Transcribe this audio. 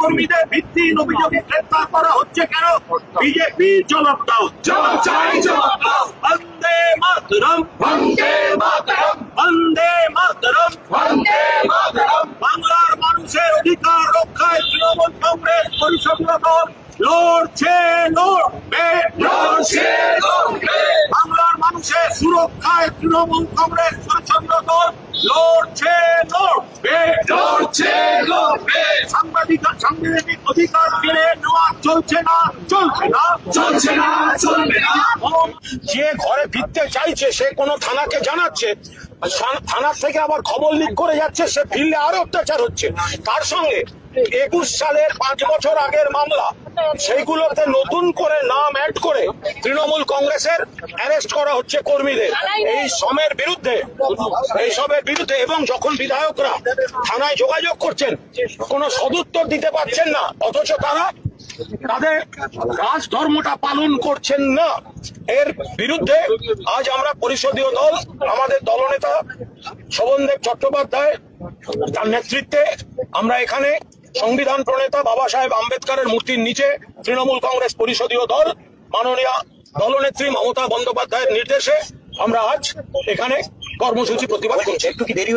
কর্মীদের ভিত্তিহীন অভিযোগে গ্রেফতার করা হচ্ছে কেন? বিজেপি জবাব দাও, জবাব চাই, জবাব দাও। বন্দে মাতরম, বন্দে মাতরম, বন্দে মাতরম। বন্দে মাতরম। বাংলার মানুষের অধিকার রক্ষায় তৃণমূল কংগ্রেস পরিষদীয় দল লড়ছে, লড়বে। লড়ছে, লড়বে। বাংলার মানুষের সুরক্ষায় তৃণমূল কংগ্রেস পরিষদীয় দল লড়ছে, লড়বে। লড়ছে, লড়বে। সাংবিধানিক অধিকার কেড়ে নেওয়া চলছে না, চলবে না, চলছে না, চলবে না। যে ঘরে ভিড়তে চাইছে সে কোনো থানাকে জানাচ্ছে, থানার থেকে আবার খবর লিক করে যাচ্ছে, সে ফিরলে আরো অত্যাচার হচ্ছে। তার সঙ্গে 21 সালের 5 বছর আগের মামলা, সেইগুলোতে নতুন করে নাম অ্যাড করে তৃণমূল কংগ্রেসের অ্যারেস্ট করা হচ্ছে কর্মীদের। এই সমের বিরুদ্ধে, এইসবের বিরুদ্ধে। এবং যখন বিধায়করা থানায় যোগাযোগ করছেন কোনো সদুত্তর দিতে পারছেন না, অথচ তারা তাদের রাজধর্মটা পালন করছেন না। এর বিরুদ্ধে আজ আমরা পরিষদীয় দল, আমাদের দলনেতা শোভনদেব চট্টোপাধ্যায় তার নেতৃত্বে আমরা এখানে সংবিধান প্রণেতা বাবা সাহেব আম্বেদকরের মূর্তির নিচে তৃণমূল কংগ্রেস পরিষদীয় দল মাননীয় দলনেত্রী মমতা বন্দ্যোপাধ্যায়ের নির্দেশে আমরা আজ এখানে কর্মসূচি প্রতিবাদ করছি। একটু কি দেরি